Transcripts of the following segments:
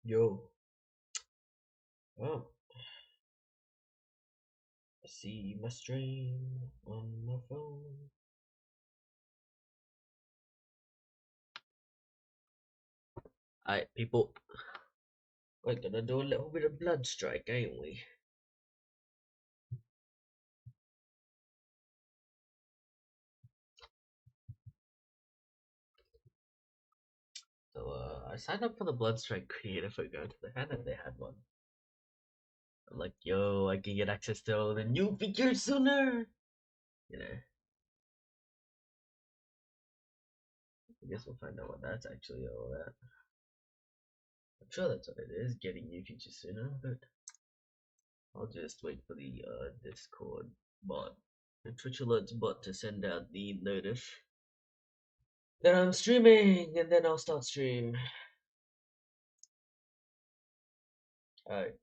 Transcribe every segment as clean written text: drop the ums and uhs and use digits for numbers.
Yo, oh, I see my stream on my phone. Alright, people, we're gonna do a little bit of blood strike, ain't we? So, I signed up for the blood strike creative ago to the hand and they had one. I'm like, yo, I can get access to all the new features sooner. You know, I guess we'll find out what that's actually all about. I'm sure that's what it is, getting new features sooner, but I'll just wait for the Discord bot, the Twitch Alerts bot to send out the notice. Then I'm streaming, and then I'll start stream. Alright.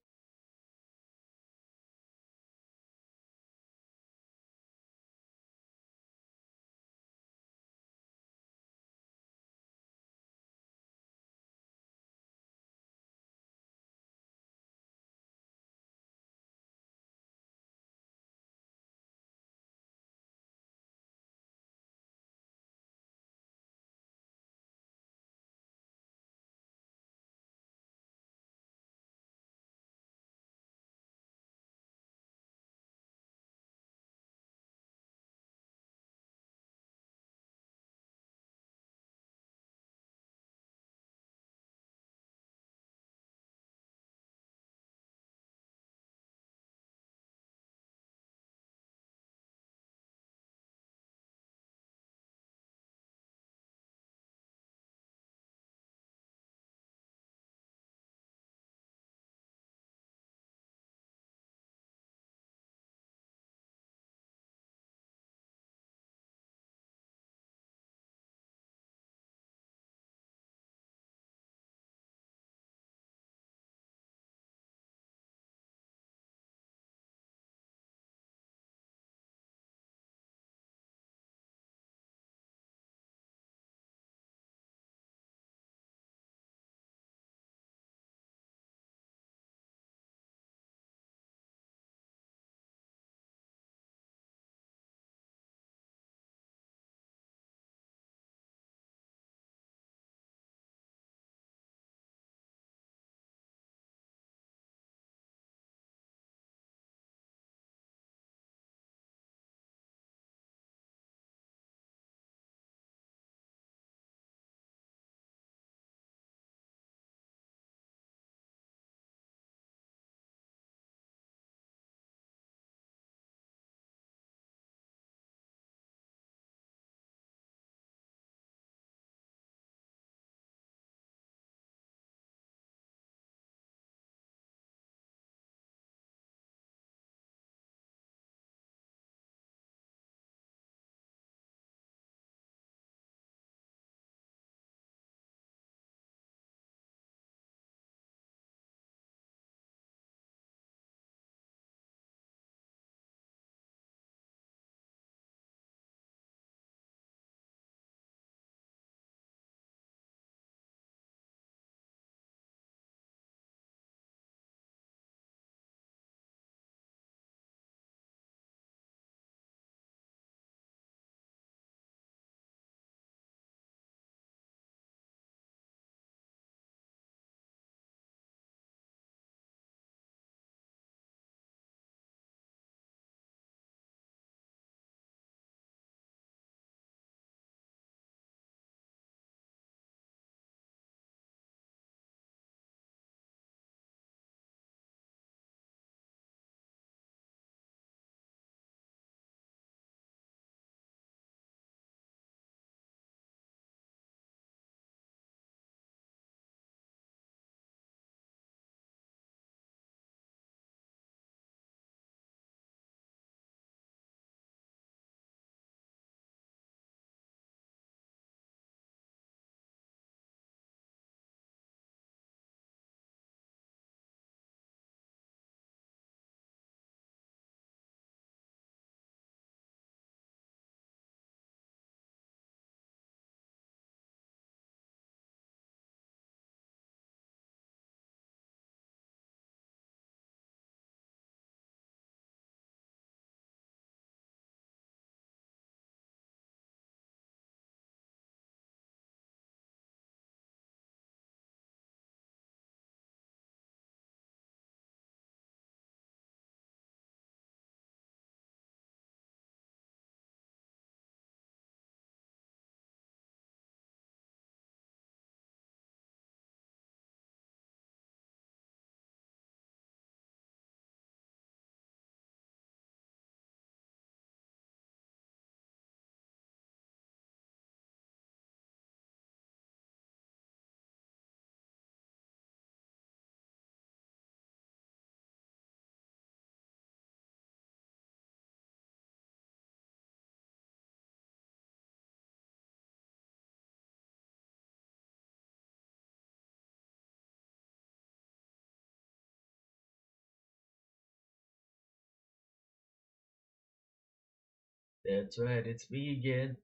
That's right, it's me again.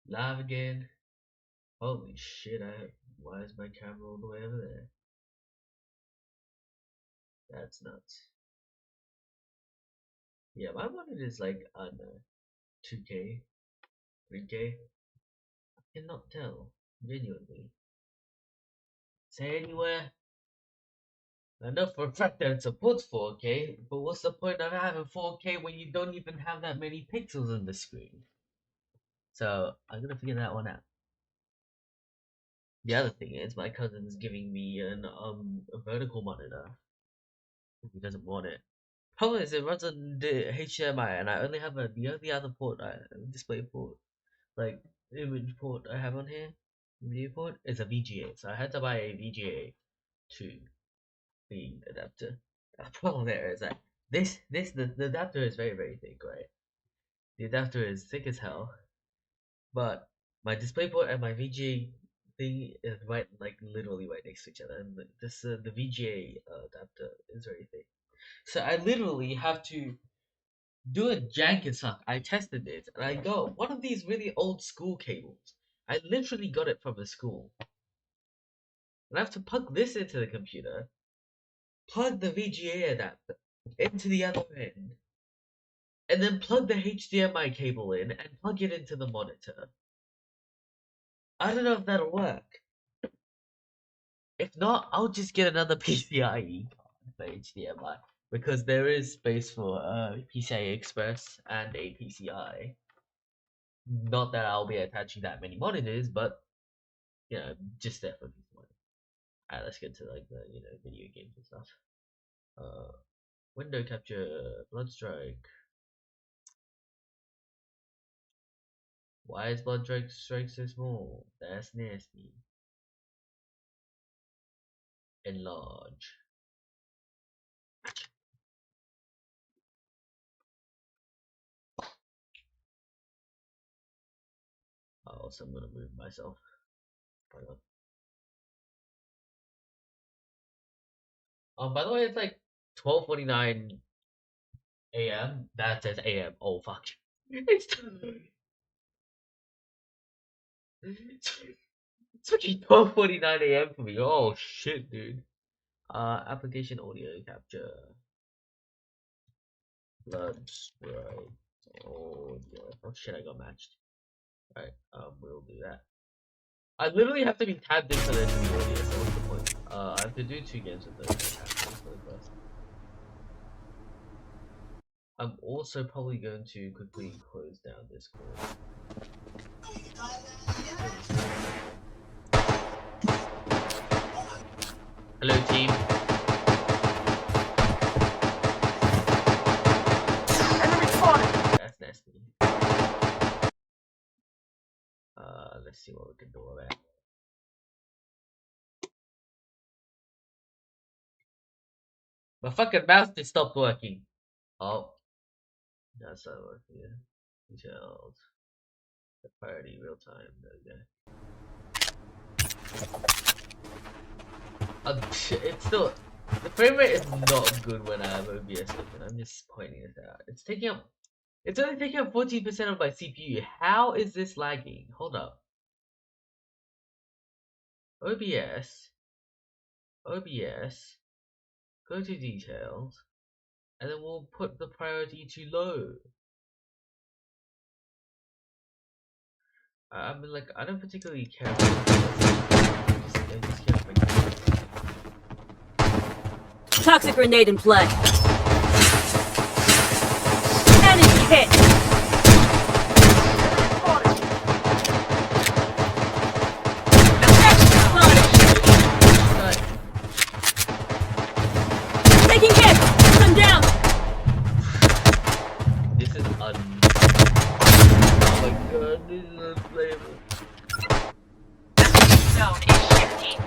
Live again. Holy shit, why is my camera all the way over there? That's nuts. Yeah, my monitor is like, I don't know, 2K, 3K. I cannot tell, genuinely. Say anywhere. I know for a fact that it supports 4K, but what's the point of having 4K when you don't even have that many pixels on the screen? So, I'm gonna figure that one out. The other thing is, my cousin's giving me a vertical monitor. He doesn't want it. Problem is, it runs on the HDMI, and I only have the only other port, display port, like image port I have on here, video port, is a VGA. So I had to buy a VGA to the adapter. The problem there is that the adapter is very thick, right? The adapter is thick as hell, but my DisplayPort and my VGA thing is literally right next to each other, and the VGA adapter is very thick. So I literally have to do a jank and stuff. I tested it, and I got one of these really old school cables. I literally got it from the school. And I have to plug this into the computer, plug the VGA adapter into the other end, and then plug the HDMI cable in and plug it into the monitor. I don't know if that'll work. If not, I'll just get another PCIe for HDMI, because there is space for PCI Express and a PCI. Not that I'll be attaching that many monitors, but just there for peace of mind. Alright, let's get to like the video games and stuff. Window capture, Bloodstrike. Why is Bloodstrike so small? That's nasty. Enlarge. Oh, so I'm gonna move myself. By the way, it's like 12:49 a.m. That says a.m. Oh fuck. It's fucking 12:49 a.m. for me. Oh shit, dude. Application audio capture. Bloodstrike audio. Oh shit, I got matched. Alright, we'll do that. I literally have to be tabbed in for there to be audio, so what's the point? I have to do 2 games with those. I'm also probably going to quickly close down Discord. Hello team. Enemy spotted! That's nasty. Let's see what we can do with that. My fucking mouse just stopped working. Oh. That's not working, yeah. Details. The priority real time, okay. It's still, the frame rate is not good when I have OBS open. I'm just pointing this out. It's only taking up 14% of my CPU. How is this lagging? Hold up. OBS, go to details, and then we'll put the priority to low. I mean, like, I don't particularly care about this. I just care about Toxic grenade in play. Enemy hit. Taking hit. I'm down. This is oh my god, this is unplayable. Zone is shifting.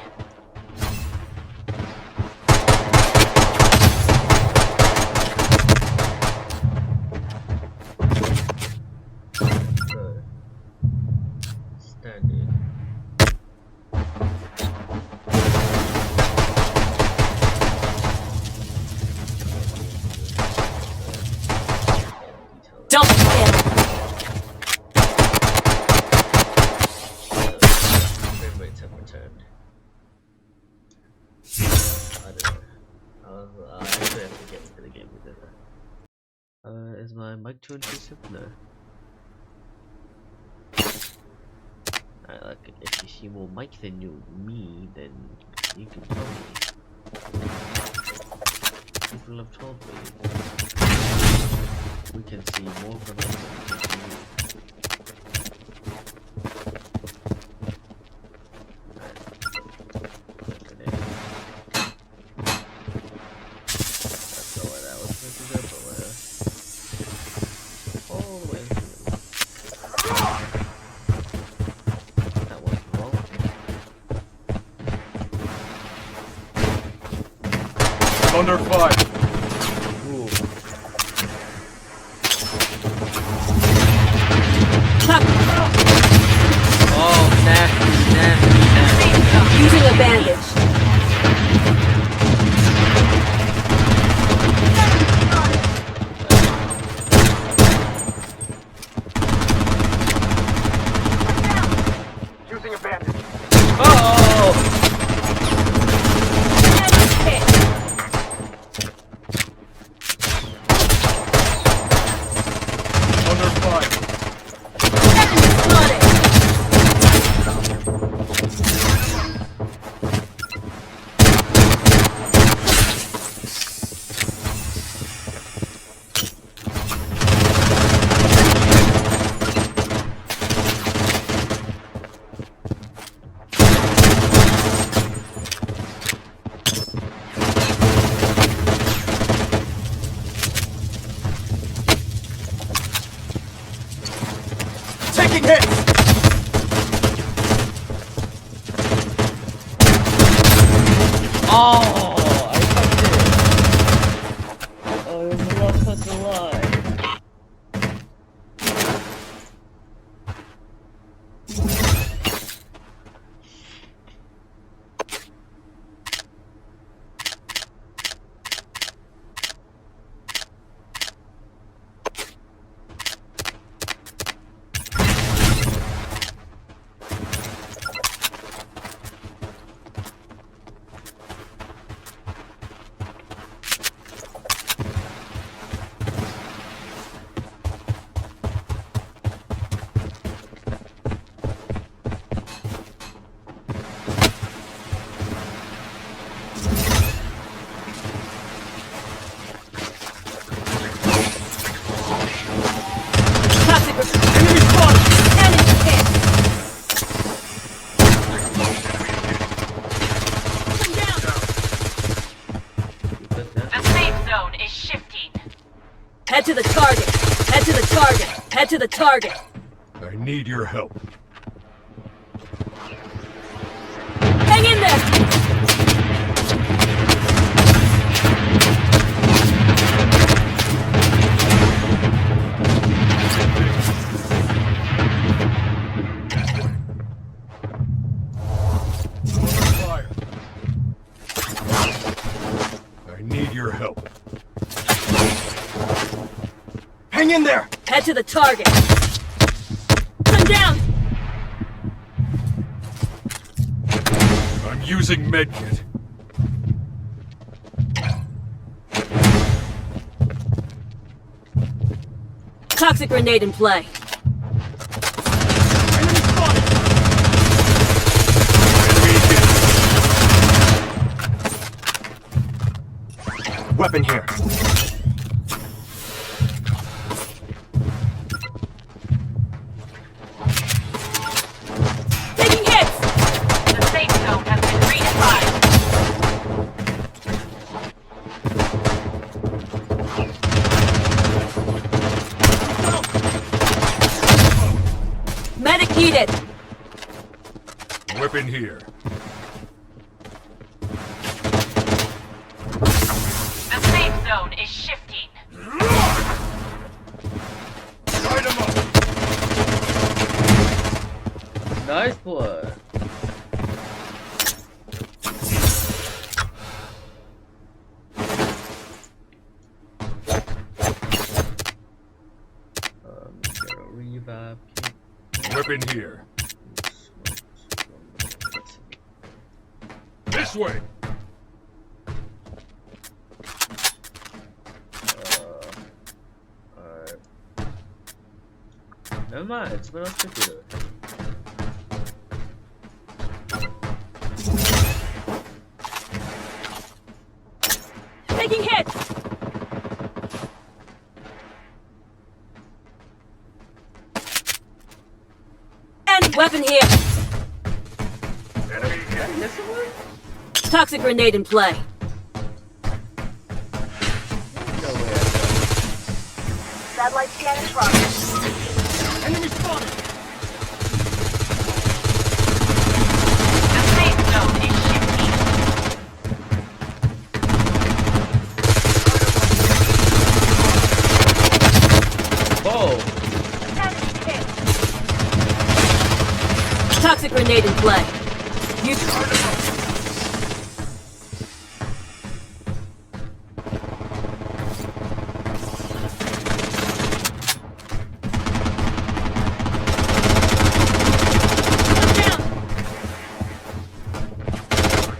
mic too intrusive? No. Like, if you see more mic than me, then you can tell me. People have told me we can see more of the mic than we can see you. Under fire. Ooh. Oh, nasty. Using a bandage. Using a bandage. Oh! Taking hits! Oh! I fucked it! Oh, it was the last person alive. Head to the target! Head to the target! Head to the target! I need your help. Hang in there! Fire. I need your help. Hang in there! Head to the target! Come down! I'm using medkit. Toxic grenade in play. Enemy spotted! Enemy hit. Weapon here. Taking hits! The safe zone has been redefined. Medic needed! Weapon here. The safe zone is shifting. Light 'em up. Nice boy. Get a revive kit. Weapon here. This way. Alright. mind, someone else took it. Taking hits! And weapon here! Enemy hit. Yes, someone? Toxic grenade in play. No way. Satellite scan in progress. Enemy spotted. The safe zone is shifting. Whoa! Toxic grenade in play. You down!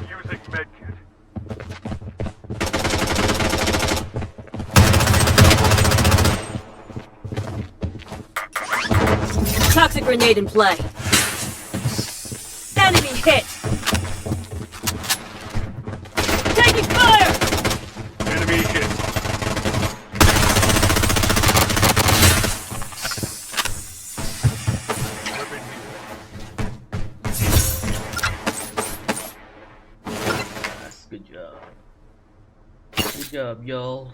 Using medkit. Toxic grenade in play. Enemy hit! Taking fire! Enemy hit. Weapon here. That's good job. Good job, y'all.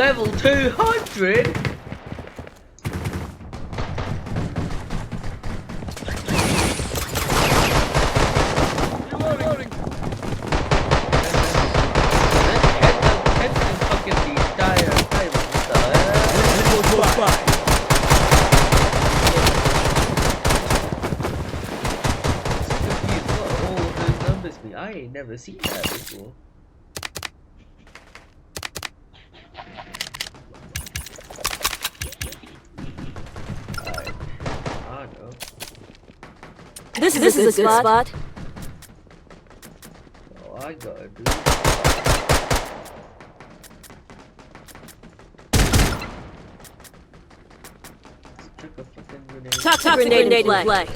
Level 200? Reloading. I ain't never seen that before. I know. This is a good spot. Oh, I gotta do. Chuck a fucking grenade. Toxic grenade in play.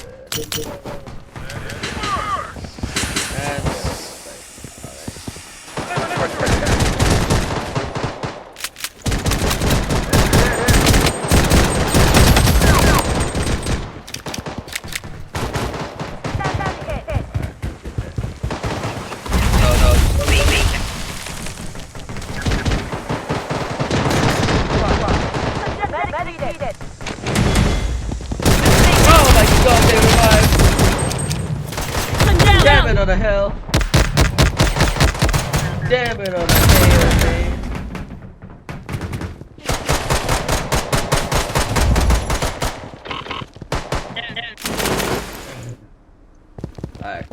And oh my god, they revived! I'm down. Damn it on the hell! Damn it on the hell, man! Alright.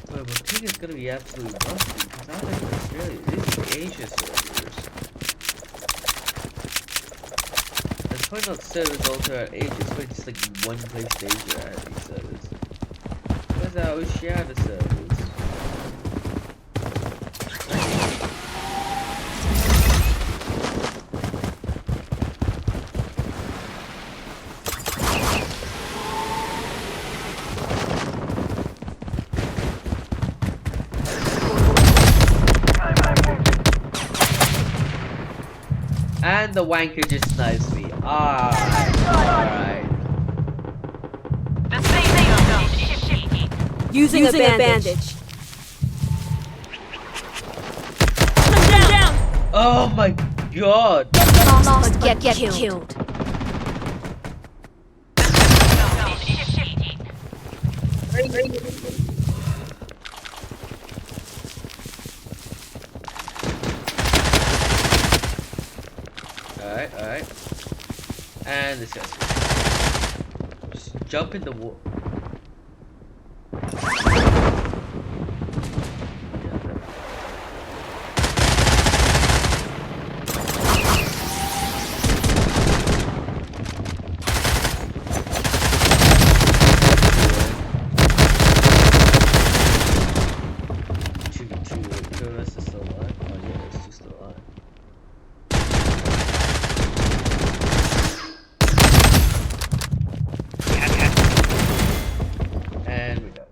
Well, my ping is gonna be absolutely busted because I live in Australia. This is Asia servers. There's probably not servers also at Asia, it's probably just like one place in Asia at these servers. Where's our Oceania servers? And the wanker just snipes me. Alright. The safe zone is shifting. Using a bandage. I'm down. Oh my god! Lost but get killed. The safe zone is shifting. Alright. And this guy's just jump in the water. And we go.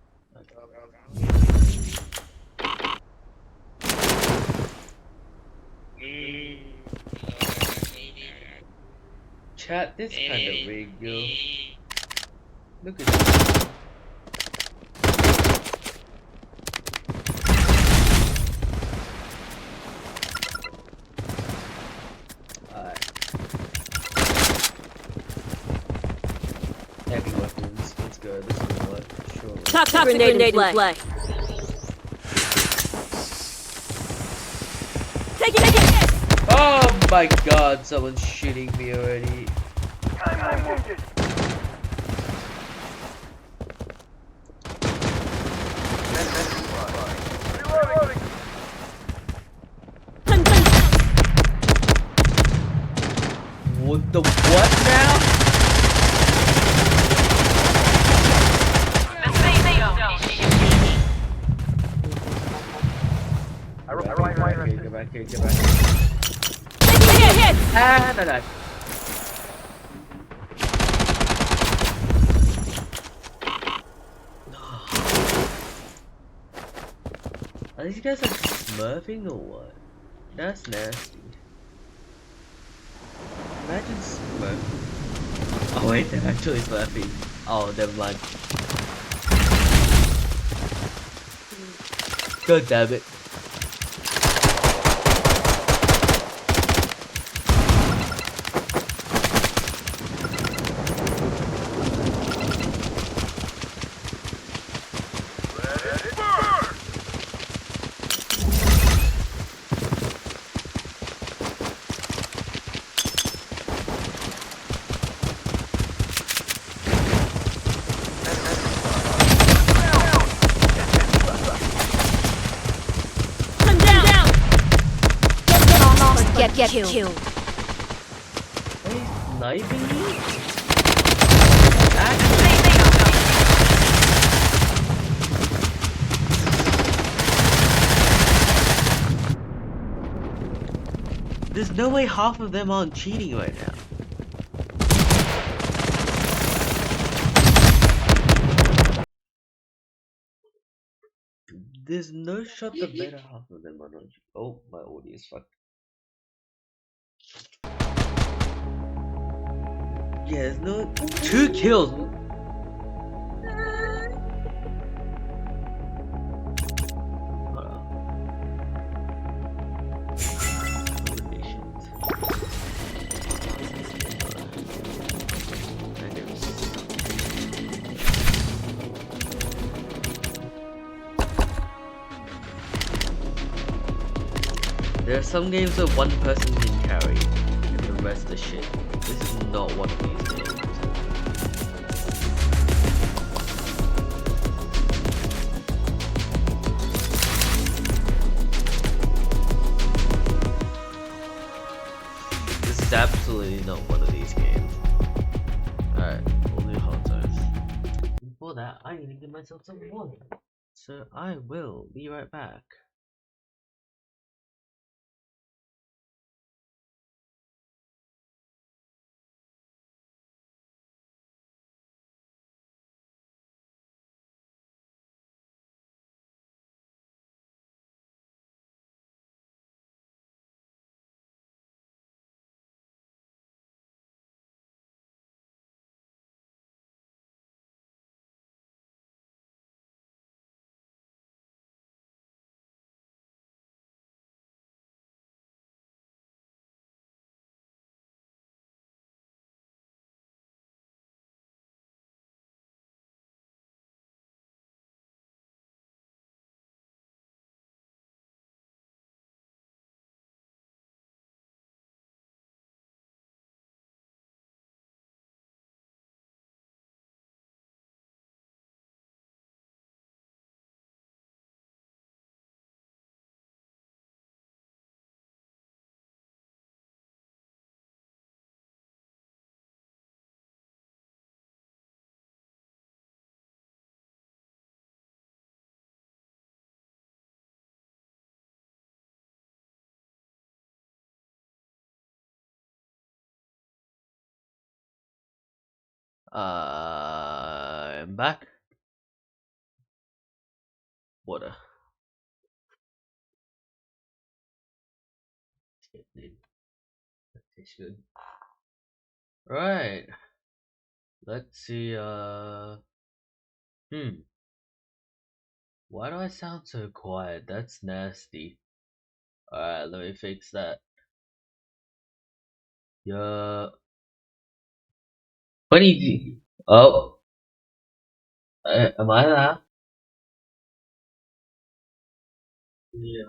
Chat, this kind of rigged, yo. Look at this. Heavy weapons. Let's go. This will work for sure. Toxic grenade in play. Take it. Oh my god, someone's shooting me already. I'm wounded. Reloading. What the what now? The safe zone is shifting. Get back here, get back here. Hit. Ah, no. Are these guys like smurfing or what? That's nasty. Imagine smurfing. Oh wait, they're actually smurfing. Oh, never mind. God damn it. Let it burn! One down! Get killed. Hey, sniping me? There's no way half of them aren't cheating right now. There's no shot the better half of them are not cheating. Oh, my audio is fucked. Yeah, there's no 2 kills. Hold on. There are some games where one person can carry and the rest is shit. This is not one of these games. This is absolutely not one of these games. Alright, we'll do hot zones. Before that, I need to give myself some water. So I will be right back. I'm back. Water. That tastes good. Right. Let's see, Why do I sound so quiet? That's nasty. Alright, let me fix that. Yeah. Funny. Oh. Am I there? Yeah.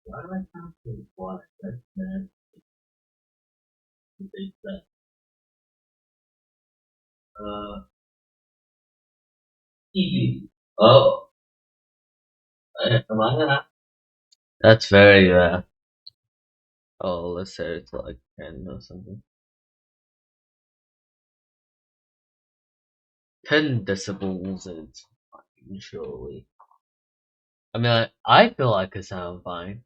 Why do I sound so quiet? That's nasty. Fix that. Easy. Oh. Am I there? That's very rare. Oh, let's say it's like 10 or something. 10 decibels is fine, surely. I mean, I feel like I sound fine.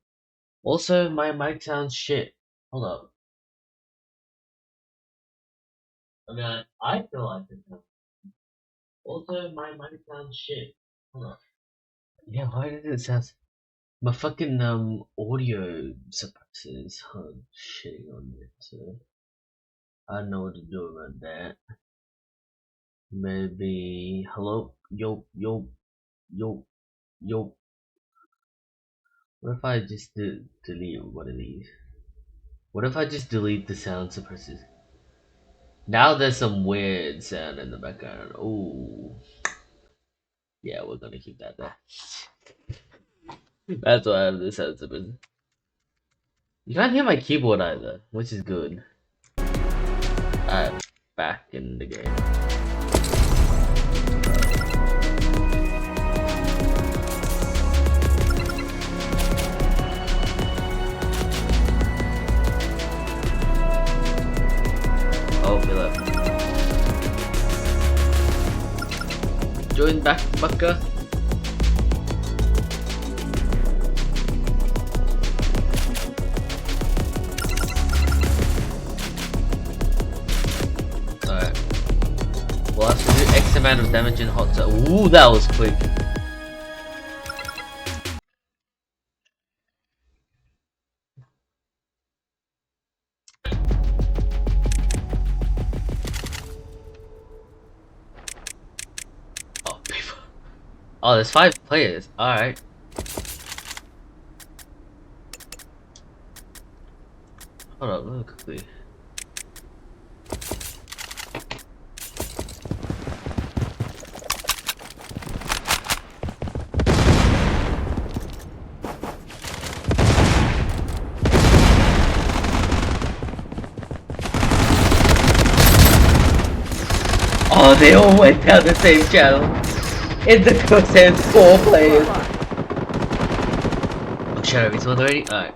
Also, my mic sounds shit. Hold up. I mean, I feel like I sound. Also, my mic sounds shit. Hold up. Yeah, why did it sound? My fucking audio suppressor is shitting on it. So I know what to do about that. Maybe hello, yo, yo, yo, yo. What if I just delete one of these? What if I just delete the sound suppressors? Now there's some weird sound in the background. Ooh. Yeah, we're gonna keep that there. That's why I have the sound suppressor. You can't hear my keyboard either, which is good. Alright, back in the game. Oh, we left. Join back, fucker. Alright. We'll have to do X amount of damage in hot zone. Ooh, that was quick. Oh, people. Oh, there's 5 players. Alright. Hold up, let me quickly. Oh, they all went down the same channel. In the course, there's 4 players. Oh, shut up, it's already? Alright.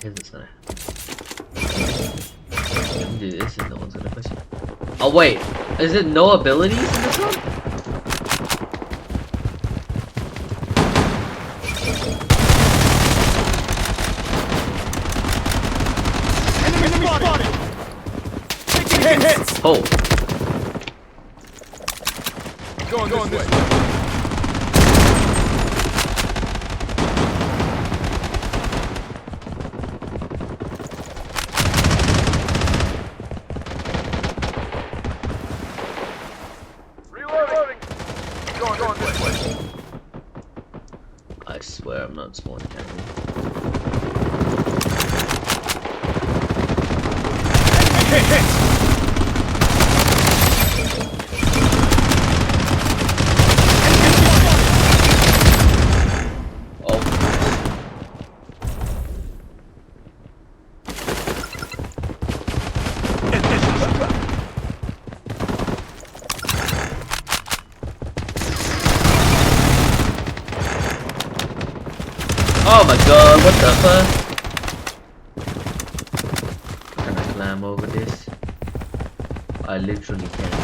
Here's this guy. Let me do this and no one's gonna question. Oh, wait. Is it no abilities in this one? Enemy spotted! Taking hits! Oh. Going this way. Reloading. Going this way. I swear I'm not spawning camping. Hit! Oh. Oh my god, what the fuck? Can I climb over this? I literally can't.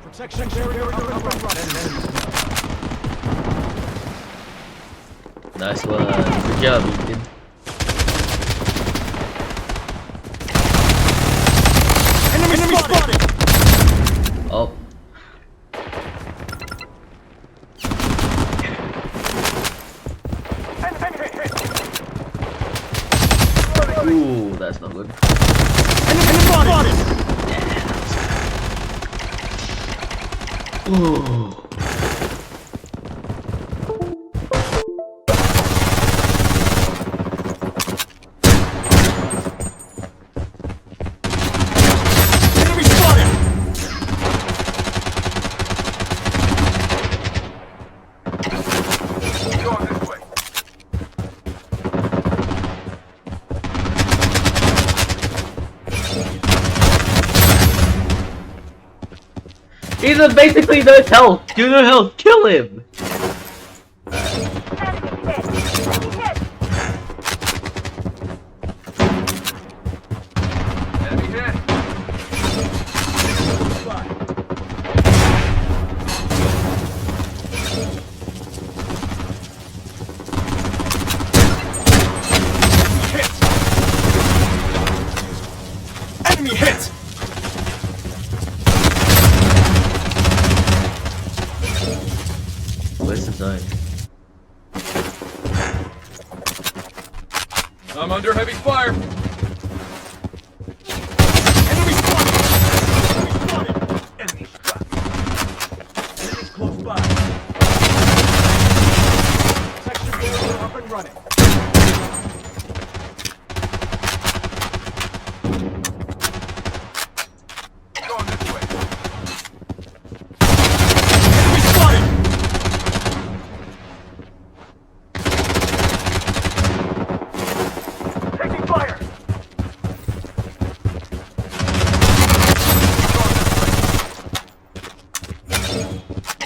Protection barrier up and running. Nice one. Good job, Ethan. Enemy spotted! Oh. Ooh, that's not good. Enemy spotted! Ooh. Enemy spotted! Going this way. He's basically no health. Do no health. Kill him. Enemy hit! zone. I'm under heavy fire. Enemy struck. Enemies close by. Section barrier up and running. Going this way. Enemy spotted. Taking fire.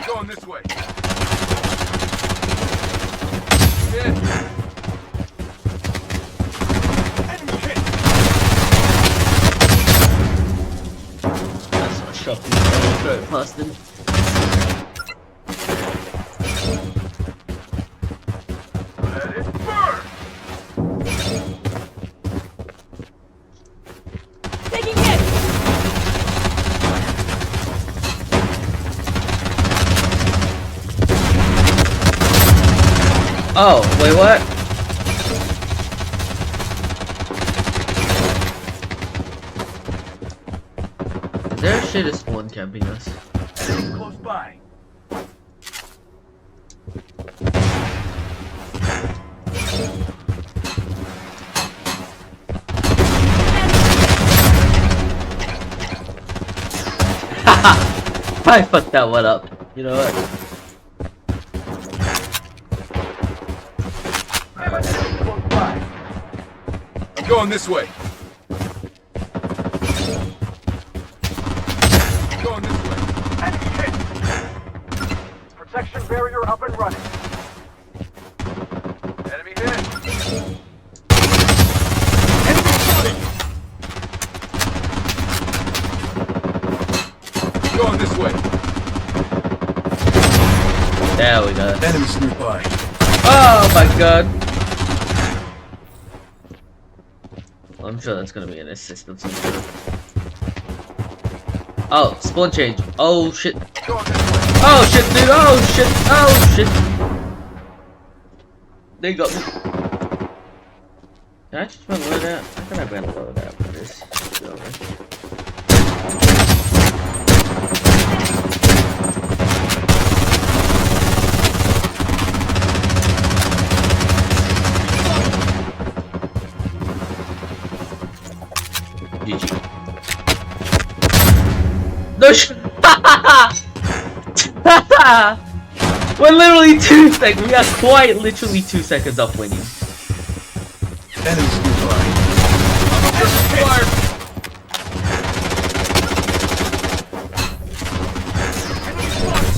Going this way. Hit. Enemy hit. That's not shocking. Throw it past him. Let it burn. Taking hit! Oh, wait, what? Is there a shit is spawn camping us? Enemies close by. I fucked that one up. You know what? Enemies close by. I'm going this way. Going this way. Enemy hit. Protection barrier up and running. Enemy hit. Enemy spotted. Going this way. There we go. Enemies nearby. Oh my god. I'm sure that's gonna be an assist of some sort. Oh, spawn change. Oh shit. Going this way. Oh shit, dude. Oh shit. Oh shit. They got me. Can I just run load out? I thought I ran a load out for this. GG. No sh- We're literally 2 seconds. We are quite literally 2 seconds off winning. Enemies nearby. Fire. Enemy spotted.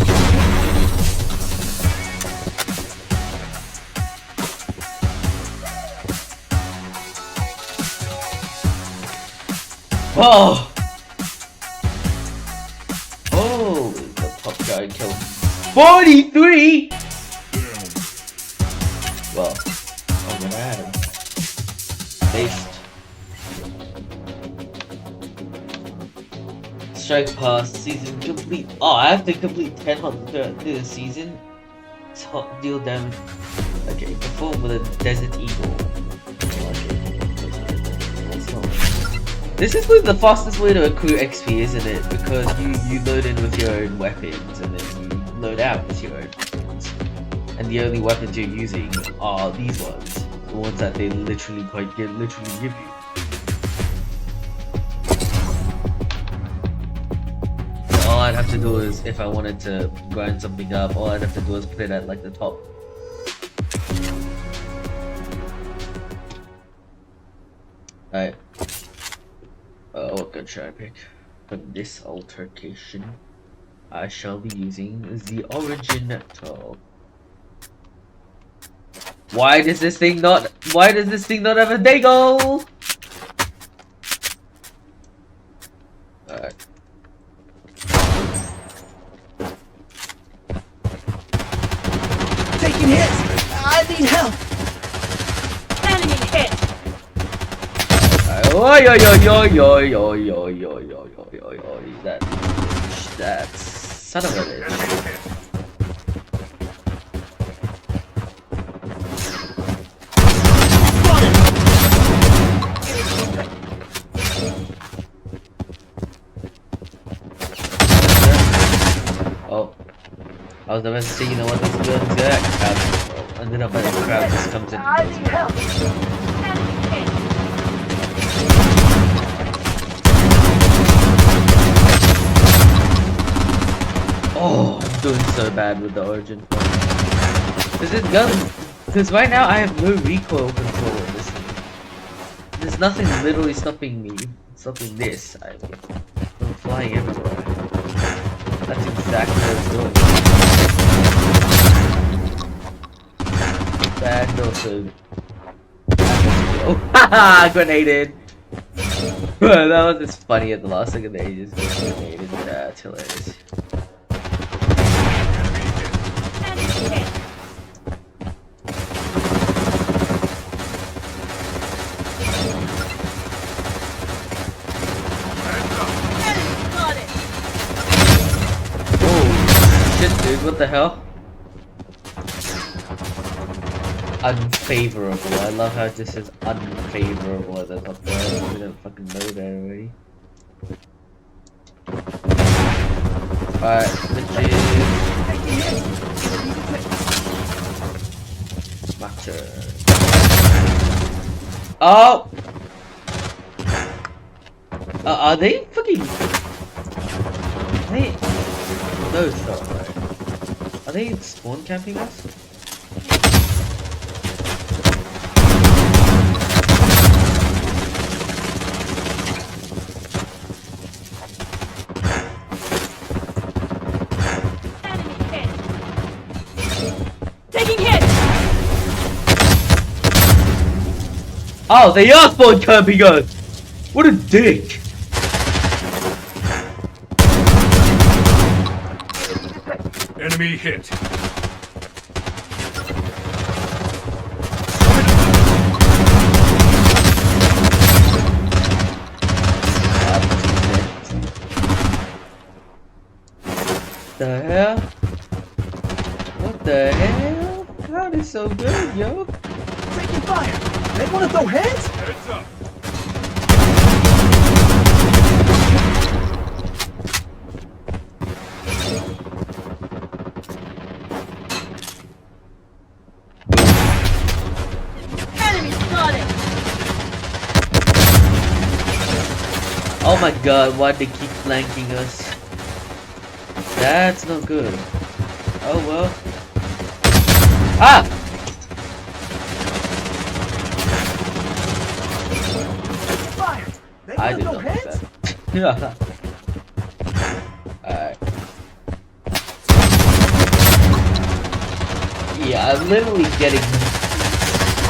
Oh! Oh, the top guy killed 43! Well, I'm gonna add him. Based. Strike pass, season complete. Oh, I have to complete 10 hunts through the season. Top deal damage. Okay, perform with a Desert Eagle. This is like the fastest way to accrue XP, isn't it? Because you load in with your own weapons and then you load out with your own weapons. And the only weapons you're using are these ones. The ones that they literally give you. All I'd have to do is, if I wanted to grind something up, all I'd have to do is put it at like the top. Alright. What gun should I pick? For this altercation, I shall be using the Originator. Why does this thing not have a deagle? Alright. Taking hits! I need help! Enemy hit! Oi, oi, oi, oi, oi, oi, oi, oi, oi, oi, oi, that son of a bitch. I was about to say, you know what, let's go into that crowd. And then the crowd just comes in and I kills need me. help. Enemy hit. Oh, I'm doing so bad with the Origin. Is it gun? Because right now I have no recoil control in this thing. There's nothing literally stopping me. Stopping this. I'm flying everywhere. That's exactly what it's doing. Bad also. Oh, haha! Grenaded! That was just funny at the last second they just grenaded. That's hilarious. Enemy hit. Enemy spotted. Oh, shit, dude, what the hell? Unfavorable. I love how it just says unfavorable at the top there. We don't fucking know that already. Alright, bitches. My turn. Oh! Are they fucking... They... No, stop, right. Are they spawn camping us? Enemy hit. Taking hit. Oh, they are spawn camping us! What a dick! Enemy hit. The hell? What the hell? How is so good, yo? Taking fire. They want to throw heads? Heads up. Enemy spotted. Oh my god, why'd they keep flanking us? That's not good. Oh well. Ah! Fire. They I want did to throw not like heads? that. Alright. Yeah, I'm literally getting...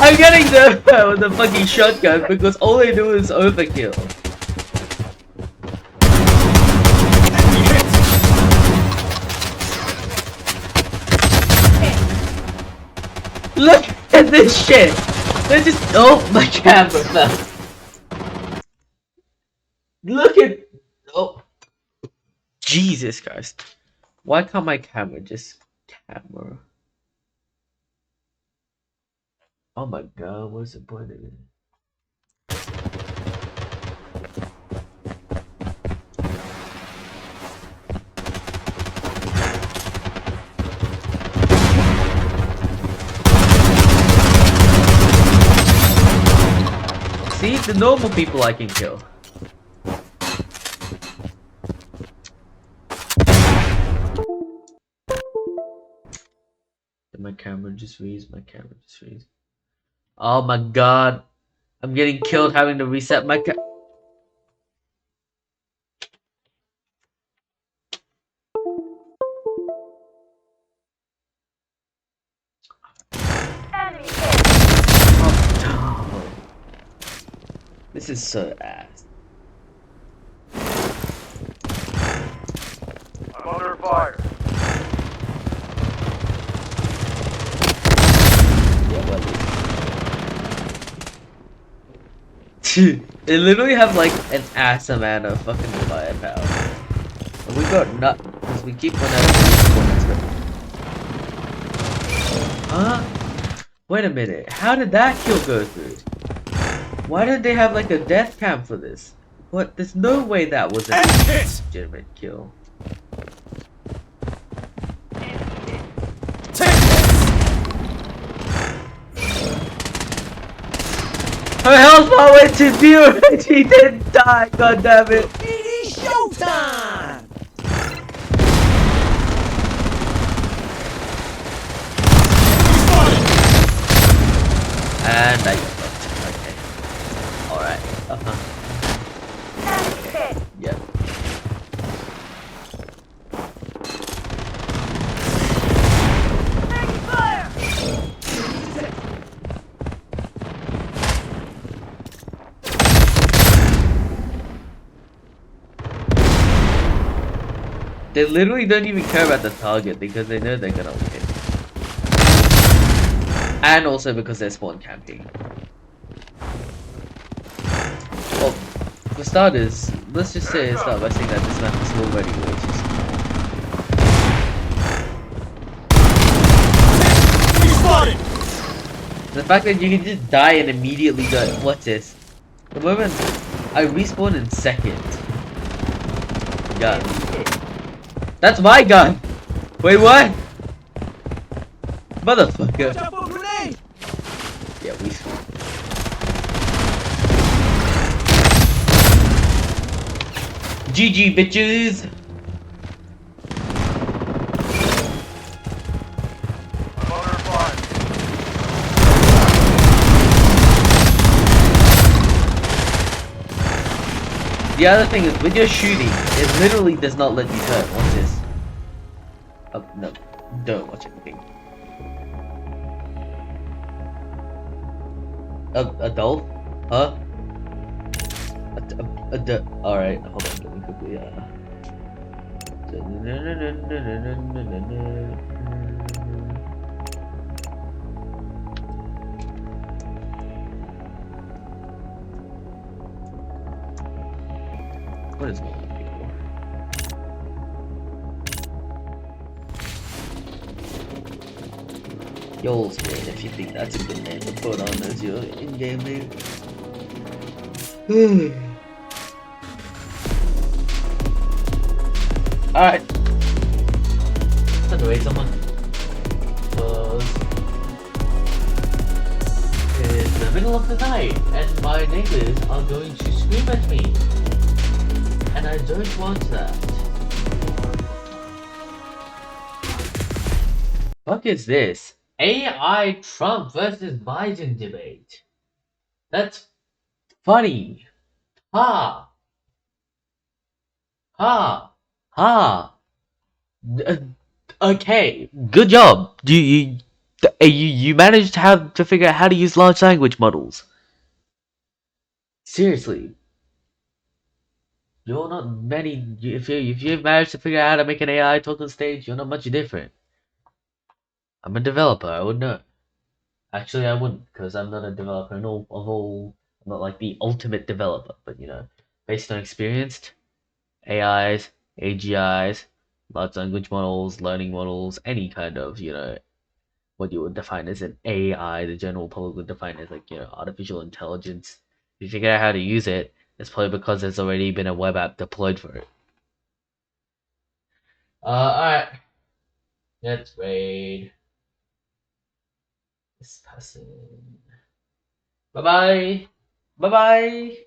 I'm getting the fucking shotgun because all they do is overkill. Enemy hit. Look at this shit! They're just... Oh, my camera fell. Look at... Oh. Jesus Christ. Why can't my camera just... Camera? Oh my god, what's the point of it? See, the normal people I can kill. Did my camera just freeze? My camera just freeze. Oh my god. I'm getting killed having to reset my Enemy hit. Oh, this is so ass. I'm under fire. Yeah, well, they literally have like an ass amount of fucking firepower. And we got nut because we keep running out of these. Huh? Wait a minute. How did that kill go through? Why did they have like a death cam for this? What? There's no way that was a Hit. legitimate kill. Enemy hit. Her health bar went to 0 and she didn't die, god damn it. It's showtime! And I got fucked. Okay. Alright. Enemy hit. Yep. Taking fire. They literally don't even care about the target because they know they're gonna win. And also because they're spawn camping. Well, for starters, let's just start by saying that this map is already way too small. We spotted! The fact that you can just die and immediately go, what's this? The moment I respawn in seconds. Gun. That's my gun! Wait, what? Motherfucker. Watch out for a grenade! Yeah, we. GG, bitches! The other thing is, when you're shooting, it literally does not let you turn. Watch this. Oh, no. Don't watch anything. A doll? Huh? Alright, hold on, let me quickly, What is going on people? Yols man, if you think that's a good name to put on as your in-game name. Alright. Time to raid someone. Cause it's the middle of the night and my neighbors are going to scream at me. And I don't want that. Fuck is this? AI Trump versus Biden debate. That's funny. Ha. Ha. Ha. Okay. Good job. You managed to figure out how to use large language models. Seriously. You're not many. If you've managed to figure out how to make an AI talk on stage, you're not much different. I'm a developer. I would know. Actually, I wouldn't, because I'm not a developer. I'm not like the ultimate developer. But you know, based on experienced AIs, AGIs, large language models, learning models, any kind of what you would define as an AI, the general public would define as artificial intelligence. If you figure out how to use it, it's probably because there's already been a web app deployed for it. Alright. Let's raid this person. Bye bye. Bye bye.